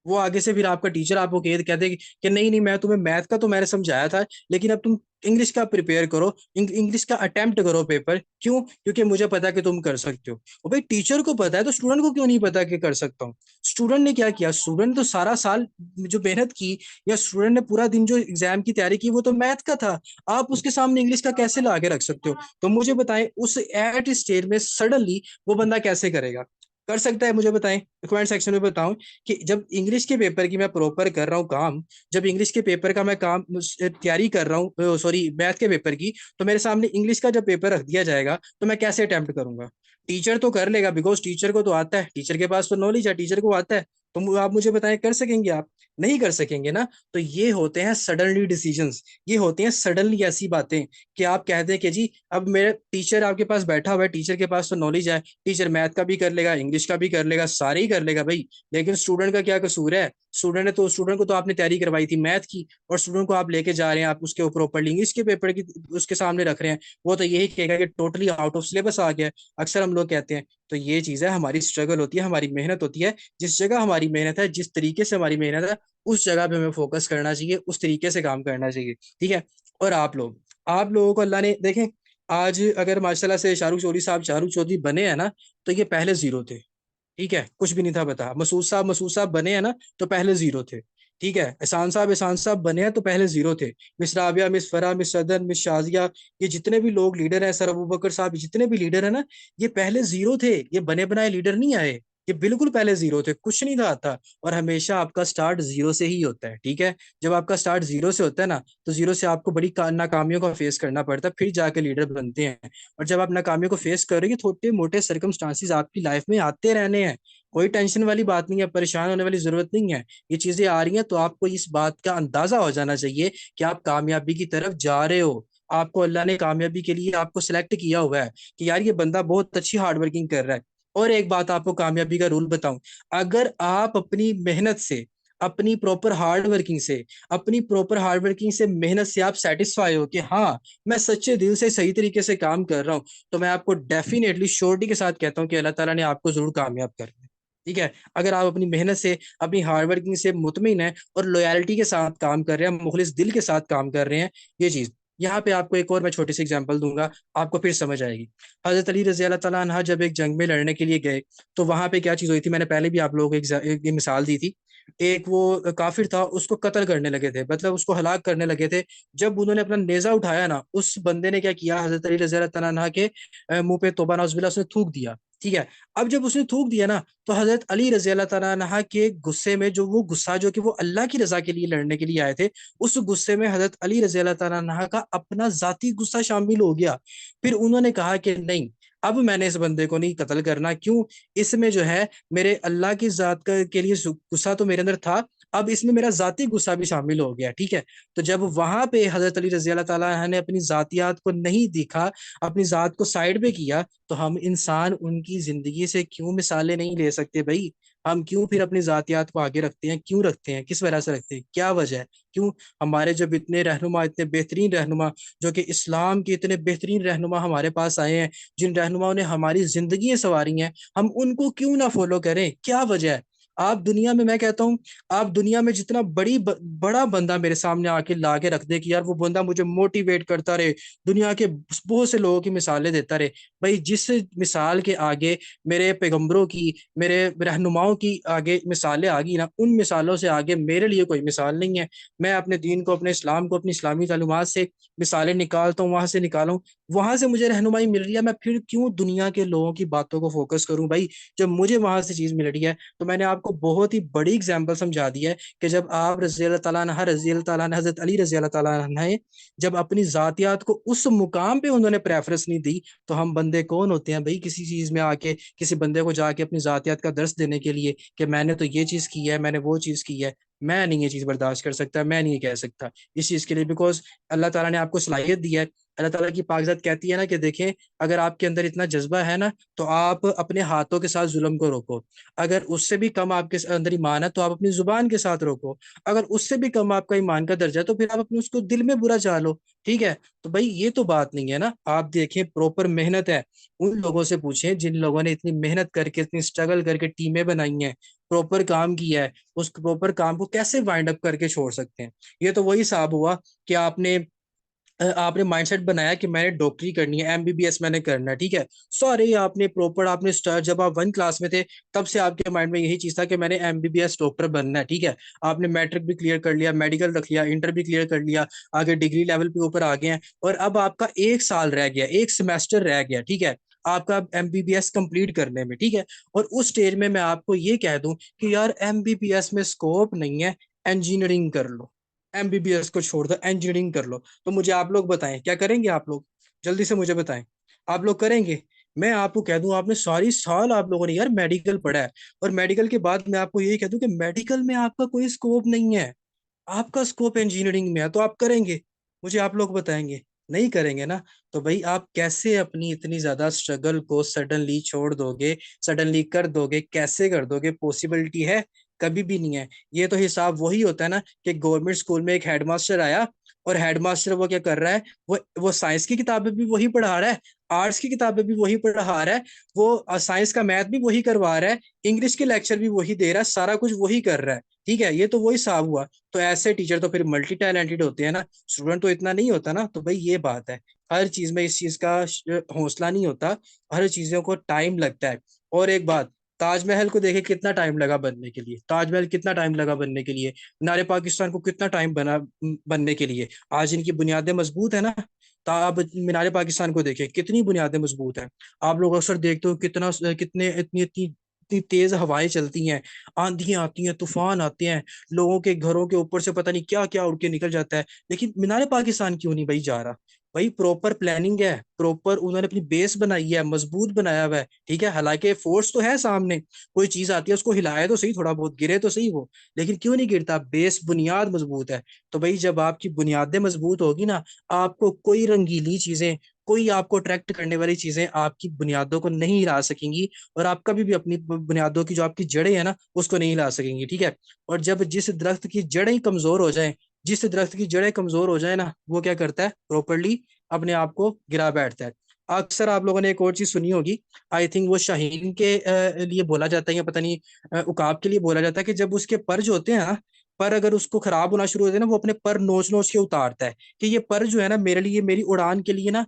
वो आगे से फिर आपका टीचर आपको कहते कि नहीं नहीं, मैं तुम्हें मैथ का तो मैंने समझाया था, लेकिन अब तुम इंग्लिश का प्रिपेयर करो, इंग्लिश का अटेम्प्ट करो पेपर। क्यों? क्योंकि मुझे पता है कि तुम कर सकते हो। और भाई टीचर को पता है तो स्टूडेंट को क्यों नहीं पता कि कर सकता हूँ? स्टूडेंट ने क्या किया? स्टूडेंट तो सारा साल जो मेहनत की, या स्टूडेंट ने पूरा दिन जो एग्जाम की तैयारी की, वो तो मैथ का था। आप उसके सामने इंग्लिश का कैसे ला के रख सकते हो? तो मुझे बताएं, उस एट स्टेज में सडनली वो बंदा कैसे करेगा? कर सकता है? मुझे बताएं, कमेंट सेक्शन में बताओ कि जब इंग्लिश के पेपर की मैं प्रॉपर कर रहा हूँ काम, जब इंग्लिश के पेपर का मैं काम तैयारी कर रहा हूँ, सॉरी मैथ के पेपर की, तो मेरे सामने इंग्लिश का जब पेपर रख दिया जाएगा, तो मैं कैसे अटेम्प्ट करूंगा? टीचर तो कर लेगा, बिकॉज टीचर को तो आता है, टीचर के पास तो नॉलेज है, टीचर को आता है। तो आप मुझे बताएं, कर सकेंगे आप? नहीं कर सकेंगे ना। तो ये होते हैं सडनली डिसीजंस, ये होते हैं सडनली ऐसी बातें कि आप कहते हैं कि जी अब मेरा टीचर आपके पास बैठा हुआ है, टीचर के पास तो नॉलेज है, टीचर मैथ का भी कर लेगा, इंग्लिश का भी कर लेगा, सारे ही कर लेगा भाई। लेकिन स्टूडेंट का क्या कसूर है? स्टूडेंट को तो आपने तैयारी करवाई थी मैथ की, और स्टूडेंट को आप लेके जा रहे हैं, आप उसके ऊपर प्रॉपर्ली इंग्लिश के पेपर की उसके सामने रख रहे हैं। वो तो यही कहेगा कि टोटली आउट ऑफ सिलेबस आ गया है। अक्सर हम लोग कहते हैं। तो ये चीज है, हमारी स्ट्रगल होती है, हमारी मेहनत होती है। जिस जगह हमारी मेहनत है, जिस तरीके से हमारी मेहनत है, उस जगह पे हमें फोकस करना चाहिए, उस तरीके से काम करना चाहिए, ठीक है। और आप लोगों को अल्लाह ने देखें, आज अगर माशाल्लाह से शाहरुख चौधरी बने हैं ना, तो ये पहले जीरो थे, ठीक है, कुछ भी नहीं था बता। मसूद साहब बने हैं ना, तो पहले जीरो थे, ठीक है। एहसान साहब बने हैं तो पहले जीरो थे। मिस राबिया, मिस फरा, मिस सदन, मिस शाजिया, ये जितने भी लोग लीडर हैं, सर अबू बकर साहब, जितने भी लीडर है ना, ये पहले जीरो थे, ये बने बनाए लीडर नहीं आए। ये बिल्कुल पहले जीरो थे, कुछ नहीं था आता। और हमेशा आपका स्टार्ट जीरो से ही होता है, ठीक है। जब आपका स्टार्ट जीरो से होता है ना, तो जीरो से आपको बड़ी नाकामियों का फेस करना पड़ता है, फिर जाके लीडर बनते हैं। और जब आप नाकामियों को फेस कर रहे हो, छोटे मोटे सर्कमस्टांसिस आपकी लाइफ में आते रहने हैं, कोई टेंशन वाली बात नहीं है, परेशान होने वाली जरूरत नहीं है। ये चीजें आ रही हैं तो आपको इस बात का अंदाजा हो जाना चाहिए कि आप कामयाबी की तरफ जा रहे हो। आपको अल्लाह ने कामयाबी के लिए आपको सिलेक्ट किया हुआ है कि यार ये बंदा बहुत अच्छी हार्ड वर्किंग कर रहा है। और एक बात आपको कामयाबी का रूल बताऊं, अगर आप अपनी मेहनत से, अपनी प्रॉपर हार्ड वर्किंग से, अपनी प्रॉपर हार्ड वर्किंग से, मेहनत से आप सेटिस्फाई हो कि हाँ मैं सच्चे दिल से सही तरीके से काम कर रहा हूँ, तो मैं आपको डेफिनेटली श्योरिटी के साथ कहता हूँ कि अल्लाह ताला ने आपको जरूर कामयाब करना है, ठीक है। अगर आप अपनी मेहनत से, अपनी हार्ड वर्किंग से मुतमिन है, और लॉयल्टी के साथ काम कर रहे हैं, मुखलिस दिल के साथ काम कर रहे हैं, ये चीज यहाँ पे आपको एक और मैं छोटी सी एग्जांपल दूंगा, आपको फिर समझ आएगी। हजरत अली रजी अल्लाह तआला अन्हा जब एक जंग में लड़ने के लिए गए, तो वहां पे क्या चीज हुई थी, मैंने पहले भी आप लोगों को एक मिसाल दी थी। एक वो काफिर था, उसको कत्ल करने लगे थे, मतलब उसको हलाक करने लगे थे। जब उन्होंने अपना नेजा उठाया ना, उस बंदे ने क्या किया, हजरत अली रजी अल्लाह तआला अन्हा के मुंह पे तौबा नाउजुबिल्लाह उसने थूक दिया। ठीक है। अब जब उसने थूक दिया ना, तो हजरत अली रजी अल्लाह तआला अन्हा के गुस्से में, जो वो गुस्सा जो कि वो अल्लाह की रजा के लिए लड़ने के लिए आए थे, उस गुस्से में हजरत अली रजी अल्लाह तआला अन्हा का अपना जाती गुस्सा शामिल हो गया। फिर उन्होंने कहा कि नहीं, अब मैंने इस बंदे को नहीं कत्ल करना, क्यों, इसमें जो है मेरे अल्लाह की जात के लिए गुस्सा तो मेरे अंदर था, अब इसमें मेरा जाती गुस्सा भी शामिल हो गया। ठीक है। तो जब वहां पे हजरत अली रजी अल्लाह तआला अन्हा ने अपनी जातियात को नहीं दिखा, अपनी जात को साइड पे किया, तो हम इंसान उनकी जिंदगी से क्यों मिसालें नहीं ले सकते भाई? हम क्यों फिर अपनी जातियात को आगे रखते हैं? क्यों रखते हैं? किस वजह से रखते हैं? क्या वजह है? क्यों? हमारे जब इतने रहनुमा, इतने बेहतरीन रहनुमा, जो कि इस्लाम के इतने बेहतरीन रहनुमा हमारे पास आए हैं, जिन रहनुमाओं ने हमारी जिंदगी संवारी हैं, हम उनको क्यों ना फॉलो करें? क्या वजह है? आप दुनिया में, मैं कहता हूँ, आप दुनिया में जितना बड़ा बंदा मेरे सामने आके ला के रख दे कि यार वो बंदा मुझे मोटिवेट करता रहे, दुनिया के बहुत से लोगों की मिसालें देता रहे, भाई जिस मिसाल के आगे मेरे पैगंबरों की, मेरे रहनुमाओं की आगे मिसालें आ गई ना, उन मिसालों से आगे मेरे लिए कोई मिसाल नहीं है। मैं अपने दीन को, अपने इस्लाम को, अपनी इस्लामी तालीमात से मिसालें निकालता हूँ, वहां से निकालूं, वहां से मुझे रहनुमाई मिल रही है, मैं फिर क्यों दुनिया के लोगों की बातों को फोकस करूं भाई, जब मुझे वहां से चीज मिल रही है। तो मैंने आपको बहुत ही बड़ी एग्जाम्पल समझा दी है कि जब आप रजी अल्लाह तआला अन्हा, रजी अल्लाह तआला अन्हा, हजरत अली रजी अल्लाह तआला अन्हा ने जब अपनी जातियात को उस मुकाम पे उन्होंने प्रेफरेंस नहीं दी, तो हम बंदे कौन होते हैं भाई किसी चीज में आके किसी बंदे को जाके अपनी जातियात का दर्स देने के लिए कि मैंने तो ये चीज की है, मैंने वो चीज की है। मैं नहीं ये चीज बर्दाश्त कर सकता, मैं नहीं ये कह सकता इस चीज के लिए, बिकॉज अल्लाह ताला ने आपको सलाहियत दी है। अल्लाह ताला की पाकज़ात कहती है ना कि देखें, अगर आपके अंदर इतना जज्बा है ना, तो आप अपने हाथों के साथ जुल्म को रोको। अगर उससे भी कम आपके अंदर ईमान है, तो आप अपनी जुबान के साथ रोको। अगर उससे भी कम आपका ईमान का दर्जा है, तो फिर आप अपने उसको दिल में बुरा चाह लो। ठीक है। तो भाई ये तो बात नहीं है ना। आप देखें, प्रॉपर मेहनत है। उन लोगों से पूछें जिन लोगों ने इतनी मेहनत करके, इतनी स्ट्रगल करके टीमें बनाई हैं, प्रॉपर काम किया है, उस प्रॉपर काम को कैसे वाइंड अप करके छोड़ सकते हैं? ये तो वही हिसाब हुआ कि आपने माइंडसेट बनाया कि मैंने डॉक्टरी करनी है, एमबीबीएस मैंने करना है। ठीक है। सॉरी, आपने प्रॉपर, आपने स्टार्ट जब आप 1 क्लास में थे, तब से आपके माइंड में यही चीज था कि मैंने एमबीबीएस डॉक्टर बनना है। ठीक है। आपने मैट्रिक भी क्लियर कर लिया, मेडिकल रख लिया, इंटर भी क्लियर कर लिया, आगे डिग्री लेवल पे ऊपर आ गए हैं, और अब आपका 1 साल रह गया, 1 सेमेस्टर रह गया। ठीक है। आपका एमबीबीएस कंप्लीट करने में। ठीक है। और उस स्टेज में मैं आपको ये कह दूं कि यार एमबीबीएस में स्कोप नहीं है, इंजीनियरिंग कर लो, एमबीबीएस को छोड़ दो, इंजीनियरिंग कर लो। तो मुझे आप लोग बताएं, क्या करेंगे आप लोग? जल्दी से मुझे बताएं, आप लोग करेंगे? मैं आपको कह दूं, आपने सारी साल आप लोगों ने यार मेडिकल पढ़ा है, और मेडिकल के बाद मैं आपको यही कह दूं कि मेडिकल में आपका कोई स्कोप नहीं है, आपका स्कोप इंजीनियरिंग में है। तो आप करेंगे? मुझे आप लोग बताएंगे। नहीं करेंगे ना। तो भाई आप कैसे अपनी इतनी ज्यादा स्ट्रगल को सडनली छोड़ दोगे, सडनली कर दोगे? कैसे कर दोगे? पॉसिबिलिटी है? कभी भी नहीं है। ये तो हिसाब वही होता है ना कि गवर्नमेंट स्कूल में एक हेडमास्टर आया, और हेडमास्टर वो क्या कर रहा है, वो साइंस की किताबें भी वही पढ़ा रहा है, आर्ट्स की किताबें भी वही पढ़ा रहा है, वो साइंस का मैथ भी वही करवा रहा है, इंग्लिश के लेक्चर भी वही दे रहा है, सारा कुछ वही कर रहा है। ठीक है। ये तो वही हिसाब हुआ। तो ऐसे टीचर तो फिर मल्टी टैलेंटेड होते हैं ना, स्टूडेंट तो इतना नहीं होता ना। तो भाई ये बात है, हर चीज में इस चीज का हौसला नहीं होता, हर चीजों को टाइम लगता है। और एक बात, ताजमहल को देखे कितना टाइम लगा बनने के लिए, ताजमहल कितना टाइम लगा बनने के लिए, मीनार पाकिस्तान को कितना टाइम बना बनने के लिए। आज इनकी बुनियादें मजबूत है ना। आप मीनार पाकिस्तान को देखें, कितनी बुनियादें मजबूत हैं। आप लोग अक्सर देखते हो कितना, कितने, इतनी इतनी इतनी तेज हवाएं चलती हैं, आंधियां आती हैं, तूफान आते हैं, लोगों के घरों के ऊपर से पता नहीं क्या क्या उड़ के निकल जाता है, लेकिन मीनार पाकिस्तान क्यों नहीं भाई जा रहा? भाई प्रॉपर प्लानिंग है, प्रॉपर उन्होंने अपनी बेस बनाई है, मजबूत बनाया हुआ है। ठीक है। हालांकि फोर्स तो है सामने, कोई चीज आती है उसको हिलाए तो सही, थोड़ा बहुत गिरे तो सही वो, लेकिन क्यों नहीं गिरता? बेस, बुनियाद मजबूत है। तो भाई जब आपकी बुनियादें मजबूत होगी ना, आपको कोई रंगीली चीजें, कोई आपको अट्रैक्ट करने वाली चीजें आपकी बुनियादों को नहीं हिला सकेंगी, और आप कभी भी अपनी बुनियादों की जो आपकी जड़ें है ना, उसको नहीं हिला सकेंगी। ठीक है। और जब जिस दरख्त की जड़ें कमजोर हो जाएं, जिस दरख्त की जड़ें कमजोर हो जाए ना, वो क्या करता है? प्रॉपरली अपने आप को गिरा बैठता है। अक्सर आप लोगों ने एक और चीज सुनी होगी, आई थिंक वो शाहीन के लिए बोला जाता है, या पता नहीं उकाब के लिए बोला जाता है, कि जब उसके पर जो होते हैं ना, पर अगर उसको खराब होना शुरू होते हैं ना, वो अपने पर नोच नोच के उतारता है कि ये पर जो है ना मेरे लिए, मेरी उड़ान के लिए ना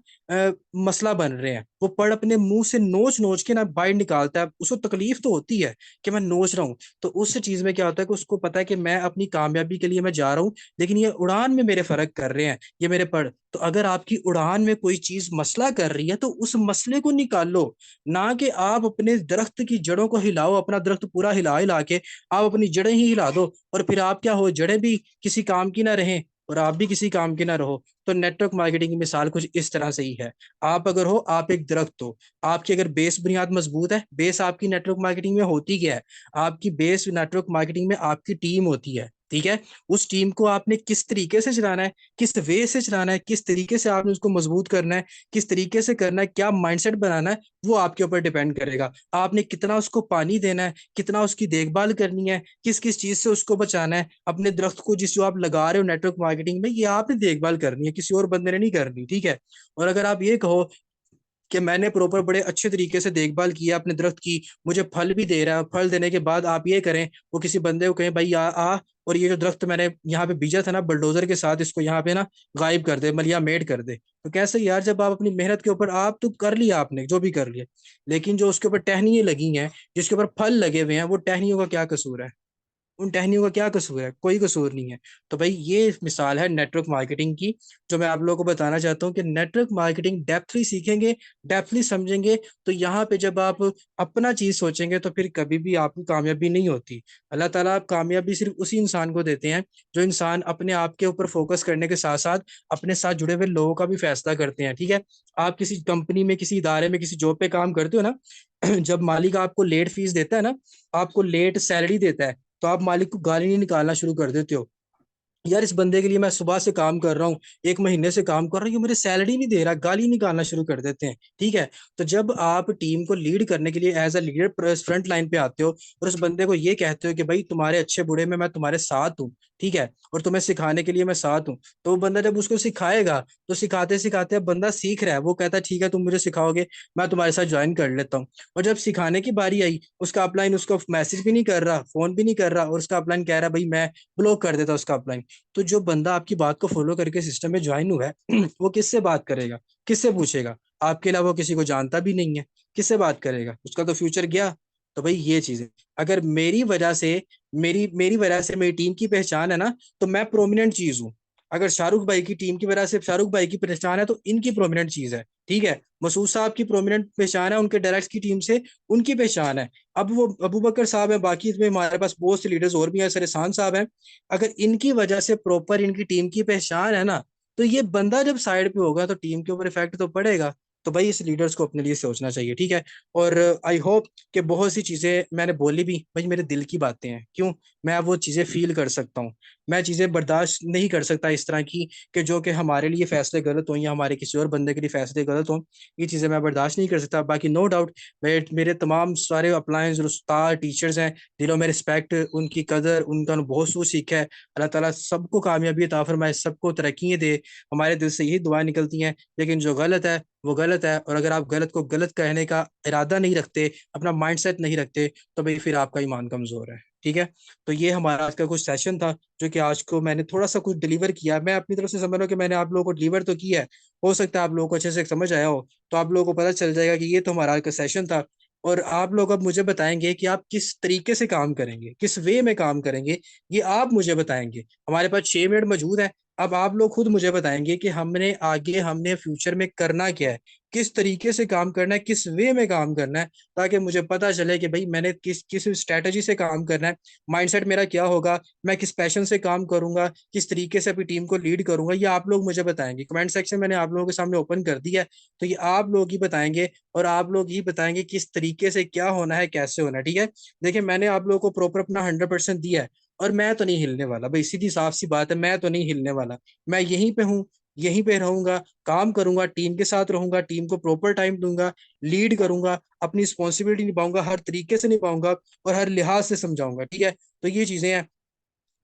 मसला बन रहे हैं। वो पर अपने मुंह से नोच नोच के ना बाहर निकालता है, उसको तकलीफ तो होती है कि मैं नोच रहा हूँ। तो उस चीज में क्या होता है कि उसको पता है कि मैं अपनी कामयाबी के लिए मैं जा रहा हूँ, लेकिन ये उड़ान में मेरे फर्क कर रहे हैं, ये मेरे पर। तो अगर आपकी उड़ान में कोई चीज मसला कर रही है तो उस मसले को निकालो, ना कि आप अपने दरख्त की जड़ों को हिलाओ, अपना दरख्त पूरा हिला हिला के आप अपनी जड़ें ही हिला दो, और फिर आप क्या हो, जड़ें भी किसी काम की ना रहें और आप भी किसी काम के ना रहो। तो नेटवर्क मार्केटिंग की मिसाल कुछ इस तरह से ही है। आप अगर हो, आप एक दरख्त हो, आपकी अगर बेस बुनियाद मजबूत है, बेस आपकी नेटवर्क मार्केटिंग में होती क्या है, आपकी बेस नेटवर्क मार्केटिंग में आपकी टीम होती है, ठीक है। उस टीम को आपने किस तरीके से चलाना है, किस वे से चलाना है, किस तरीके से आपने उसको मजबूत करना है, किस तरीके से करना है, क्या माइंडसेट बनाना है, वो आपके ऊपर डिपेंड करेगा। आपने कितना उसको पानी देना है, कितना उसकी देखभाल करनी है, किस किस चीज से उसको बचाना है। अपने दरख्त को जिस जो आप लगा रहे हो नेटवर्क मार्केटिंग में, ये आपने देखभाल करनी है, किसी और बंदे ने नहीं करनी, ठीक है। और अगर आप ये कहो कि मैंने प्रॉपर बड़े अच्छे तरीके से देखभाल किया अपने दरख्त की, मुझे फल भी दे रहा है, फल देने के बाद आप ये करें, वो किसी बंदे को कहें भाई आ और ये जो दरख्त मैंने यहाँ पे बीजा था ना, बुलडोजर के साथ इसको यहाँ पे ना गायब कर दे, मलिया मेड कर दे, तो कैसे यार, जब आप अपनी मेहनत के ऊपर आप तो कर लिया आपने जो भी कर लिया, लेकिन जो उसके ऊपर टहनियां लगी हैं, जिसके ऊपर फल लगे हुए हैं, वो टहनियों का क्या कसूर है? उन टहनियों का क्या कसूर है? कोई कसूर नहीं है। तो भाई ये मिसाल है नेटवर्क मार्केटिंग की, जो मैं आप लोगों को बताना चाहता हूँ कि नेटवर्क मार्केटिंग डेप्थली सीखेंगे, डेप्थली समझेंगे, तो यहाँ पे जब आप अपना चीज सोचेंगे तो फिर कभी भी आपकी कामयाबी नहीं होती। अल्लाह ताला आप कामयाबी सिर्फ उसी इंसान को देते हैं जो इंसान अपने आप के ऊपर फोकस करने के साथ साथ अपने साथ जुड़े हुए लोगों का भी फैसला करते हैं, ठीक है। आप किसी कंपनी में, किसी इदारे में, किसी जॉब पे काम करते हो ना, जब मालिक आपको लेट फीस देता है ना, आपको लेट सैलरी देता है, तो आप मालिक को गाली नहीं निकालना शुरू कर देते हो, यार इस बंदे के लिए मैं सुबह से काम कर रहा हूँ, एक महीने से काम कर रहा हूँ, ये मुझे सैलरी नहीं दे रहा, गाली निकालना शुरू कर देते हैं, ठीक है। तो जब आप टीम को लीड करने के लिए as a leader front line पे आते हो और उस बंदे को ये कहते हो कि भाई तुम्हारे अच्छे बुरे में मैं तुम्हारे साथ हूँ, ठीक है, और तुम्हें सिखाने के लिए मैं साथ हूँ, तो वो बंदा जब उसको सिखाएगा, तो सिखाते सिखाते अब बंदा सीख रहा है, वो कहता है ठीक है तुम मुझे सिखाओगे, मैं तुम्हारे साथ ज्वाइन कर लेता हूँ। और जब सिखाने की बारी आई, उसका अपलाइन उसको मैसेज भी नहीं कर रहा, फोन भी नहीं कर रहा, और उसका अपलाइन कह रहा भाई मैं ब्लॉक कर देता उसका अपलाइन। तो जो बंदा आपकी बात को फॉलो करके सिस्टम में ज्वाइन हुआ है वो किससे बात करेगा, किससे पूछेगा? आपके अलावा वो किसी को जानता भी नहीं है, किससे बात करेगा? उसका तो फ्यूचर गया। तो भाई ये चीज है, अगर मेरी वजह से मेरी टीम की पहचान है ना, तो मैं प्रोमिनेंट चीज हूँ। अगर शाहरुख भाई की टीम की वजह से शाहरुख भाई की पहचान है, तो इनकी प्रोमिनेंट चीज है, ठीक है। मसूद साहब की प्रोमिनेंट पहचान है उनके डायरेक्ट की टीम से, उनकी पहचान है। अब वो अबू बकर साहब है, बाकी इसमें हमारे पास बहुत से लीडर्स और भी हैं, सर एहसान साहब हैं, अगर इनकी वजह से प्रॉपर इनकी टीम की पहचान है ना, तो ये बंदा जब साइड पे होगा तो टीम के ऊपर इफेक्ट तो पड़ेगा। तो भाई इस लीडर्स को अपने लिए सोचना चाहिए, ठीक है। और आई होप कि बहुत सी चीजें मैंने बोली भी भाई मेरे दिल की बातें हैं, क्यों, मैं वो चीजें फील कर सकता हूँ। मैं चीजें बर्दाश्त नहीं कर सकता इस तरह की, कि जो कि हमारे लिए फैसले गलत हो या हमारे किसी और बंदे के लिए फैसले गलत हो, ये चीजें मैं बर्दाश्त नहीं कर सकता। बाकी नो डाउट मेरे तमाम सारे अप्लायंस और उस्ताद टीचर्स हैं, दिलों में रिस्पेक्ट, उनकी कदर, उनका बहुत कुछ सीखा है। अल्लाह ताला सबको कामयाबी अता फरमाए, सबको तरक्की दे, हमारे दिल से यही दुआएं निकलती हैं। लेकिन जो गलत है वो गलत है, और अगर आप गलत को गलत कहने का इरादा नहीं रखते, अपना माइंडसेट नहीं रखते, तो भाई फिर आपका ईमान कमजोर है, ठीक है। तो ये हमारा आज का कुछ सेशन था, जो कि आज को मैंने थोड़ा सा कुछ डिलीवर किया। मैं अपनी तरफ से समझ रहा हूँ कि मैंने आप लोगों को डिलीवर तो किया है, हो सकता है आप लोगों को अच्छे से समझ आया हो, तो आप लोगों को पता चल जाएगा कि ये तो हमारा आज का सेशन था। और आप लोग अब मुझे बताएंगे कि आप किस तरीके से काम करेंगे, किस वे में काम करेंगे, ये आप मुझे बताएंगे। हमारे पास 6 मिनट मौजूद है, अब आप लोग खुद मुझे बताएंगे कि हमने फ्यूचर में करना क्या है, किस तरीके से काम करना है, किस वे में काम करना है, ताकि मुझे पता चले कि भाई मैंने किस किस स्ट्रैटेजी से काम करना है, माइंडसेट मेरा क्या होगा, मैं किस पैशन से काम करूंगा, किस तरीके से अपनी टीम को लीड करूंगा, ये आप लोग मुझे बताएंगे। कमेंट सेक्शन मैंने आप लोगों के सामने ओपन कर दिया है, तो ये आप लोग ही बताएंगे, और आप लोग ही बताएंगे किस तरीके से क्या होना है, कैसे होना है, ठीक है। देखिए मैंने आप लोगों को प्रॉपर अपना 100% दिया है, और मैं तो नहीं हिलने वाला भाई, सीधी साफ सी बात है, मैं तो नहीं हिलने वाला। मैं यहीं पे हूँ, यहीं पे रहूंगा, काम करूंगा, टीम के साथ रहूंगा, टीम को प्रॉपर टाइम दूंगा, लीड करूंगा, अपनी रिस्पॉन्सिबिलिटी निभाऊंगा, हर तरीके से निभाऊंगा, और हर लिहाज से समझाऊंगा, ठीक है। तो ये चीजें हैं।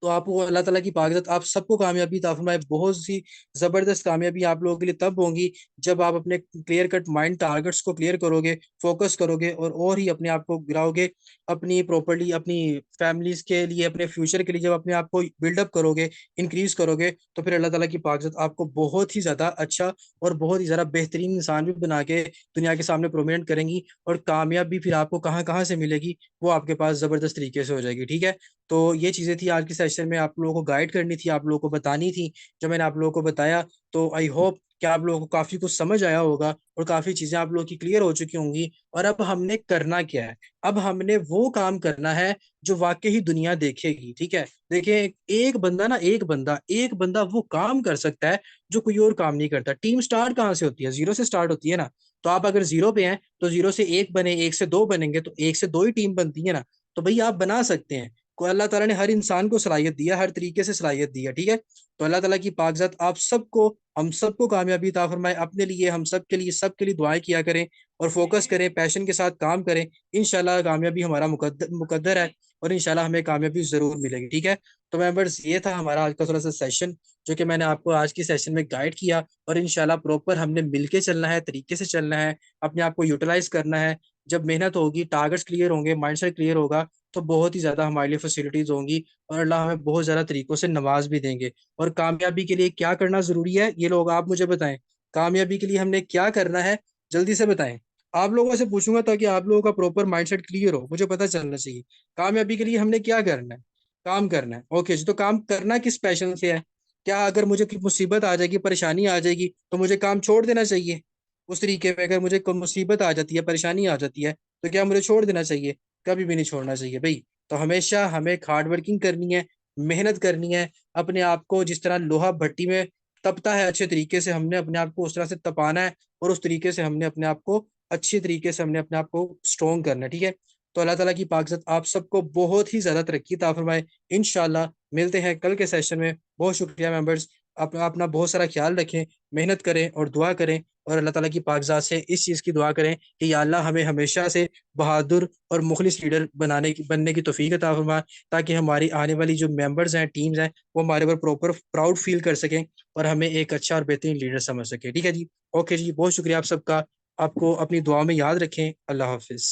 तो आपको अल्लाह ताला की पाकज़त आप सबको कामयाबी अता फरमाए। बहुत सी जबरदस्त कामयाबी आप लोगों के लिए तब होंगी जब आप अपने क्लियर कट माइंड टारगेट्स को क्लियर करोगे, फोकस करोगे, और ही अपने आप को गिराओगे, अपनी प्रॉपर्ली अपनी फैमिलीज के लिए, अपने फ्यूचर के लिए जब अपने आप को बिल्डअप करोगे, इंक्रीज करोगे, तो फिर अल्लाह ताला की पाकज़त आपको बहुत ही ज्यादा अच्छा और बहुत ही ज्यादा बेहतरीन इंसान भी बना के दुनिया के सामने प्रोमिनेंट करेंगी, और कामयाबी फिर आपको कहाँ कहाँ से मिलेगी वो आपके पास जबरदस्त तरीके से हो जाएगी, ठीक है। तो ये चीजें थी आज की सेशन सेशन में आप लोगों को गाइड करनी थी, आप लोगों को बतानी थी, जो मैंने आप लोगों को बताया। तो आई होप कि आप लोगों को काफी कुछ समझ आया होगा और काफी चीजें आप लोगों की क्लियर हो चुकी होंगी। और अब हमने करना क्या है? अब हमने वो काम करना है जो वाकई ही दुनिया देखेगी। ठीक है, देखिए, एक बंदा वो काम कर सकता है जो कोई और काम नहीं करता। टीम स्टार्ट कहाँ से होती है? जीरो से स्टार्ट होती है ना। तो आप अगर जीरो पे हैं तो जीरो से एक बने, एक से दो बनेंगे तो एक से दो ही टीम बनती है ना। तो भैया आप बना सकते हैं। को अल्लाह ताला ने हर इंसान को सलाहियत दिया, हर तरीके से सलाहियत दी है। ठीक है, तो अल्लाह ताला की पाकज़ात आप सबको, हम सबको कामयाबी अता फरमाए। अपने लिए, हम सबके लिए दुआएं किया करें और फोकस करें, पैशन के साथ काम करें। इंशाल्लाह कामयाबी हमारा मुकद्दर है और इंशाल्लाह हमें कामयाबी जरूर मिलेगी। ठीक है, तो मेंबर्स, ये था हमारा आज का थोड़ा सा सेशन जो कि मैंने आपको आज की सेशन में गाइड किया। और इंशाल्लाह प्रॉपर हमने मिलके चलना है, तरीके से चलना है, अपने आप को यूटिलाइज करना है। जब मेहनत होगी, टारगेट्स क्लियर होंगे, माइंडसेट क्लियर होगा, तो बहुत ही ज्यादा हमारे लिए फैसिलिटीज होंगी और अल्लाह हमें बहुत ज्यादा तरीकों से नवाज भी देंगे। और कामयाबी के लिए क्या करना जरूरी है, ये लोग आप मुझे बताएं। कामयाबी के लिए हमने क्या करना है, जल्दी से बताएं। आप लोगों से पूछूंगा ताकि आप लोगों का प्रॉपर माइंडसेट क्लियर हो, मुझे पता चलना चाहिए कामयाबी के लिए हमने क्या करना है। काम करना है, ओके जी। तो काम करना किस पैशन से है? क्या अगर मुझे कोई मुसीबत आ जाएगी, परेशानी आ जाएगी, तो मुझे काम छोड़ देना चाहिए? उस तरीके में अगर मुझे कोई मुसीबत आ जाती है, परेशानी आ जाती है, तो क्या मुझे छोड़ देना चाहिए? कभी भी नहीं छोड़ना चाहिए भाई। तो हमेशा हमें हार्ड वर्किंग करनी है, मेहनत करनी है। अपने आप को जिस तरह लोहा भट्टी में तपता है अच्छे तरीके से, हमने अपने आप को उस तरह से तपाना है और उस तरीके से हमने अपने आप को अच्छी तरीके से हमने अपने आप को स्ट्रॉन्ग करना है। ठीक है, तो अल्लाह ताला की पाकज़त आप सबको बहुत ही ज्यादा तरक्की अता फरमाए। इंशाल्लाह मिलते हैं कल के सेशन में। बहुत शुक्रिया मेंबर्स। अपना बहुत सारा ख्याल रखें, मेहनत करें और दुआ करें। और अल्लाह ताला की पाकज़ात से इस चीज़ की दुआ करें कि या अल्लाह हमें हमेशा से बहादुर और मुखलिस लीडर बनने की तौफीक अता फरमा, ताकि हमारी आने वाली जो मेंबर्स हैं, टीम्स हैं, वो हमारे ऊपर प्रॉपर प्राउड फील कर सकें और हमें एक अच्छा और बेहतरीन लीडर समझ सके। ठीक है जी, ओके जी, बहुत शुक्रिया आप सबका। आपको अपनी दुआ में याद रखें। अल्लाह हाफिज़।